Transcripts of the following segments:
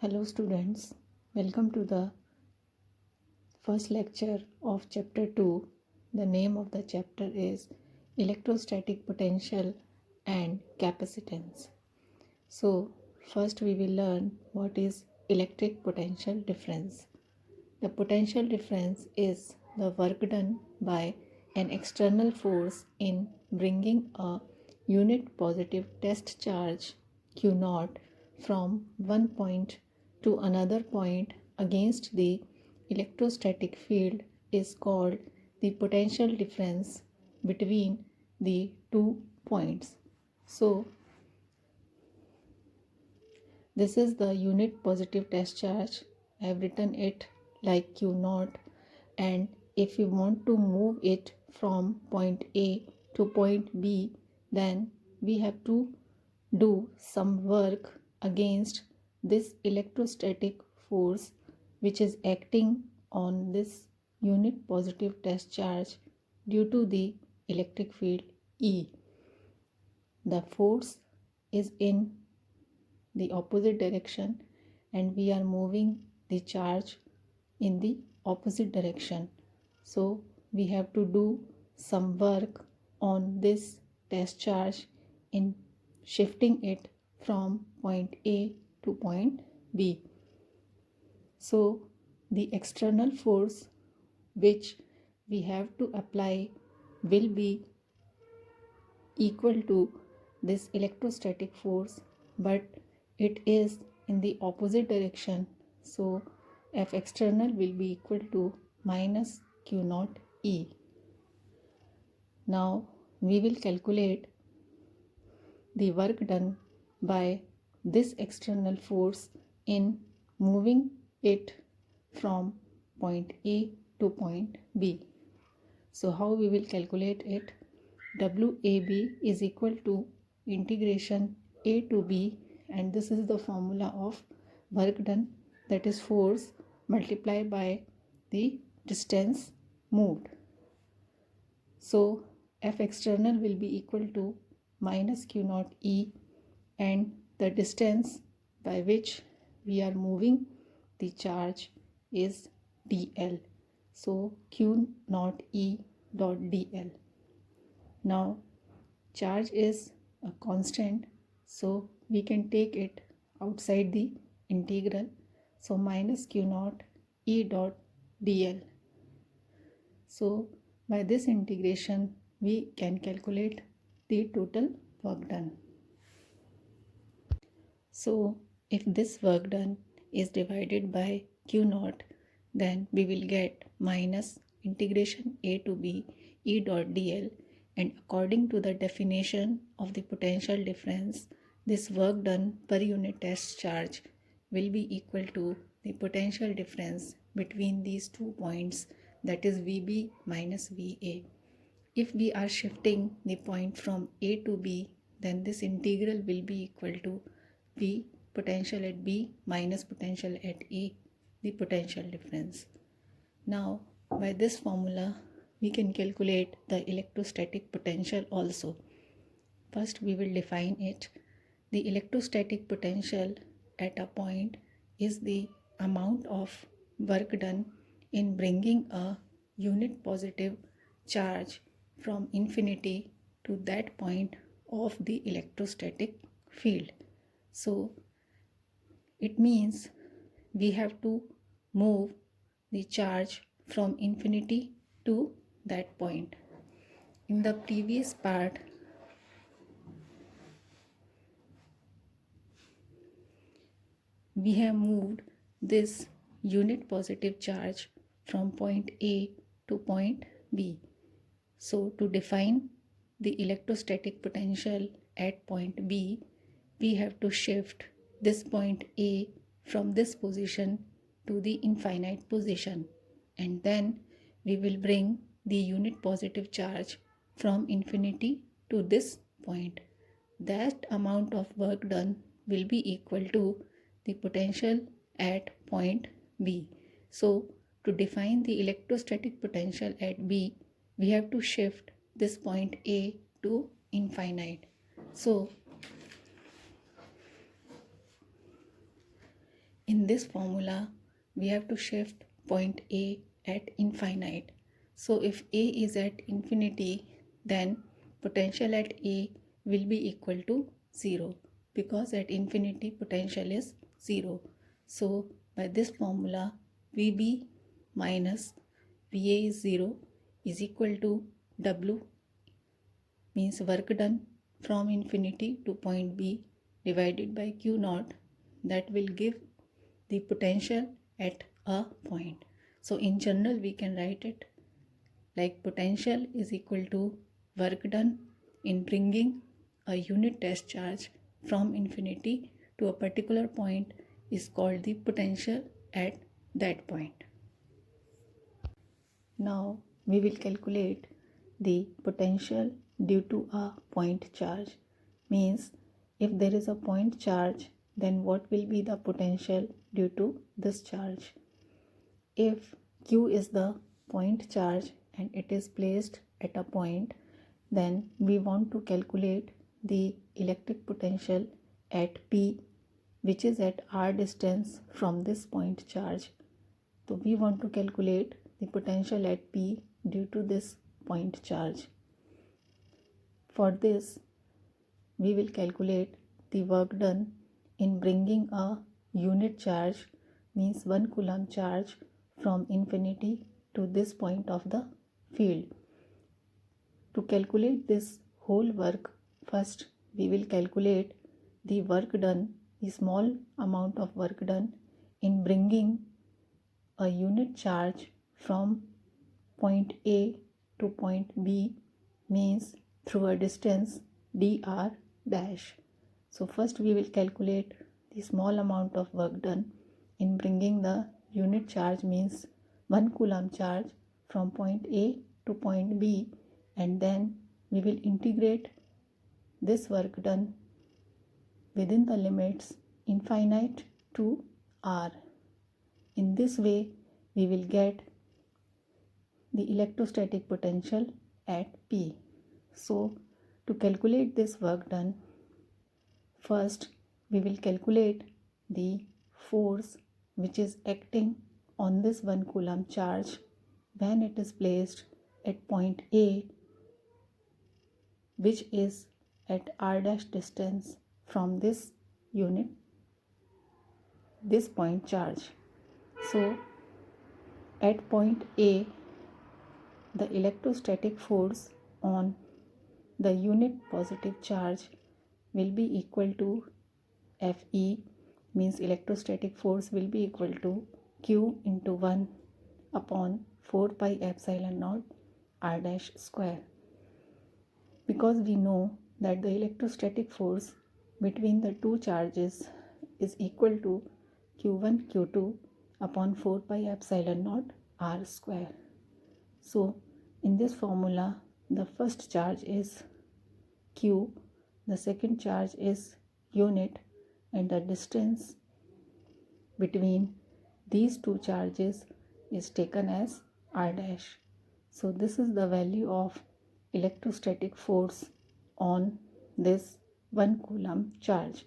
Hello students, welcome to the first lecture of chapter 2. The name of the chapter is Electrostatic Potential and Capacitance. So first we will learn what is electric potential difference. The potential difference is the work done by an external force in bringing a unit positive test charge Q naught from one point to another point against the electrostatic field is called the potential difference between the 2 points. So this is the unit positive test charge. I have written it like Q naught, and if you want to move it from point A to point B, then we have to do some work against this electrostatic force which is acting on this unit positive test charge due to the electric field E. The force is in the opposite direction and we are moving the charge in the opposite direction. So we have to do some work on this test charge in shifting it from point A to point B. So the external force which we have to apply will be equal to this electrostatic force, but it is in the opposite direction. So F external will be equal to minus Q naught E. Now we will calculate the work done by this external force in moving it from point A to point B. So how we will calculate it? WAB is equal to integration A to B, and this is the formula of work done, that is force multiplied by the distance moved. So F external will be equal to minus Q naught E, and the distance by which we are moving the charge is dl. So Q naught E dot dl. Now charge is a constant, so we can take it outside the integral. So minus Q naught E dot dl. So by this integration we can calculate the total work done. So if this work done is divided by Q naught, then we will get minus integration A to B E dot dl, and according to the definition of the potential difference, this work done per unit test charge will be equal to the potential difference between these 2 points, that is VB minus VA. If we are shifting the point from A to B, then this integral will be equal to V potential at B minus potential at A, the potential difference. Now by this formula we can calculate the electrostatic potential also. First we will define it. The electrostatic potential at a point is the amount of work done in bringing a unit positive charge from infinity to that point of the electrostatic field. So it means we have to move the charge from infinity to that point. In the previous part, we have moved this unit positive charge from point A to point B. So to define the electrostatic potential at point B, we have to shift this point A from this position to the infinite position, and then we will bring the unit positive charge from infinity to this point. That amount of work done will be equal to the potential at point B. So to define the electrostatic potential at B, we have to shift this point A to infinite. So In this formula, we have to shift point A at infinite. So if A is at infinity, then potential at A will be equal to 0, because at infinity potential is 0. So by this formula, VB minus VA is 0 is equal to W, means work done from infinity to point B, divided by Q naught, that will give the potential at a point. So in general, we can write it like potential is equal to work done in bringing a unit test charge from infinity to a particular point is called the potential at that point. Now we will calculate the potential due to a point charge. Means if there is a point charge, then what will be the potential due to this charge? If Q is the point charge and it is placed at a point, then we want to calculate the electric potential at P, which is at r distance from this point charge. So we want to calculate the potential at P due to this point charge. For this, we will calculate the work done in bringing a unit charge, means 1 coulomb charge, from infinity to this point of the field. To calculate this whole work, first we will calculate the work done, the small amount of work done in bringing a unit charge from point A to point B, means through a distance dr dash. So first we will calculate the small amount of work done in bringing the unit charge, means 1 coulomb charge, from point A to point B, and then we will integrate this work done within the limits infinite to r. In this way, we will get the electrostatic potential at P. So to calculate this work done, first we will calculate the force which is acting on this 1 coulomb charge when it is placed at point A, which is at r dash distance from this unit, this point charge. So at point A, the electrostatic force on the unit positive charge will be equal to Fe, means electrostatic force will be equal to Q into 1 upon 4 pi epsilon naught r dash square. Because we know that the electrostatic force between the two charges is equal to Q1 Q2 upon 4 pi epsilon naught r square. So in this formula, the first charge is Q, the second charge is unit, and the distance between these two charges is taken as r dash. So this is the value of electrostatic force on this 1 coulomb charge.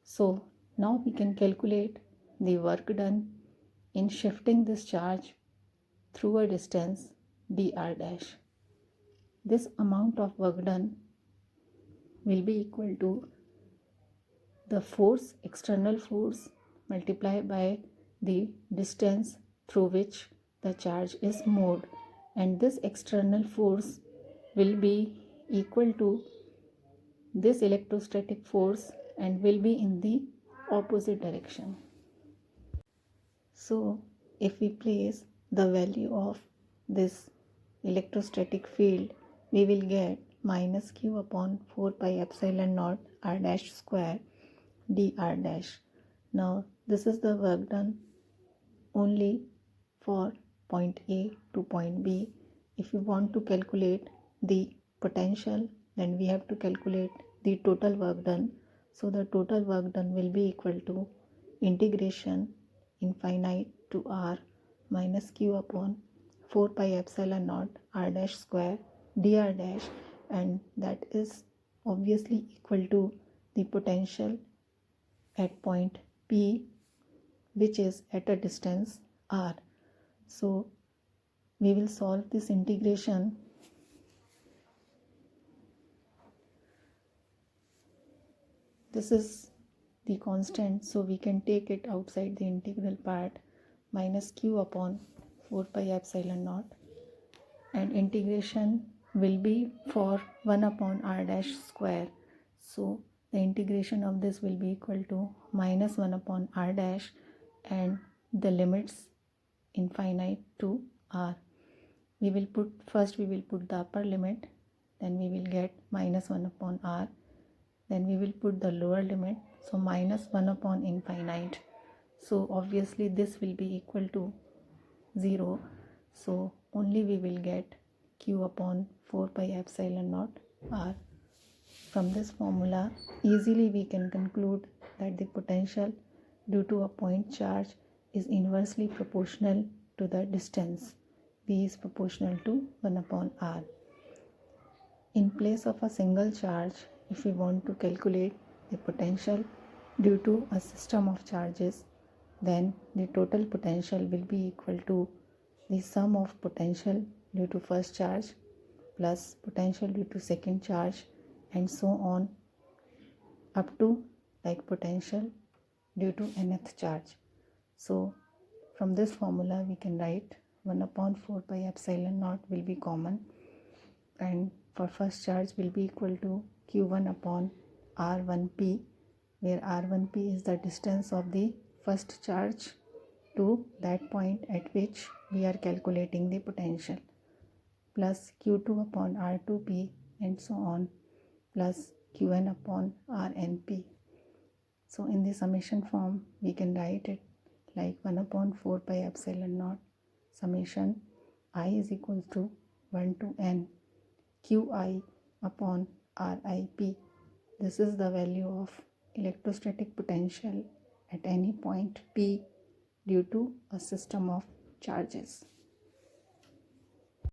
So now we can calculate the work done in shifting this charge through a distance dr dash. This amount of work done will be equal to the force, external force, multiplied by the distance through which the charge is moved, and this external force will be equal to this electrostatic force and will be in the opposite direction. So if we place the value of this electrostatic field, we will get minus q upon 4 pi epsilon naught r dash square dr dash. Now this is the work done only for point A to point B. If you want to calculate the potential, then we have to calculate the total work done. So the total work done will be equal to integration infinite to r minus q upon 4 pi epsilon naught r dash square dr dash, and that is obviously equal to the potential at point P, which is at a distance r. So we will solve this integration. This is the constant, so we can take it outside the integral part, minus q upon 4 pi epsilon naught, and integration will be for 1 upon r dash square. So the integration of this will be equal to minus 1 upon r dash and the limits infinite to r. We will put the upper limit, then we will get minus 1 upon r, then we will put the lower limit, so minus 1 upon infinite. So obviously this will be equal to 0, so only we will get q upon 4 pi epsilon naught r. From this formula, easily we can conclude that the potential due to a point charge is inversely proportional to the distance. V is proportional to 1 upon r. In place of a single charge, if we want to calculate the potential due to a system of charges, then the total potential will be equal to the sum of potential due to first charge plus potential due to second charge, and so on up to like potential due to nth charge. So from this formula we can write 1 upon 4 pi epsilon naught will be common, and for first charge will be equal to q1 upon r1p, where r1p is the distance of the first charge to that point at which we are calculating the potential, plus q2 upon r2p, and so on, plus qn upon rnp. So in the summation form we can write it like 1 upon 4 pi epsilon naught summation I is equal to 1 to n qi upon rip. This is the value of electrostatic potential at any point p due to a system of charges.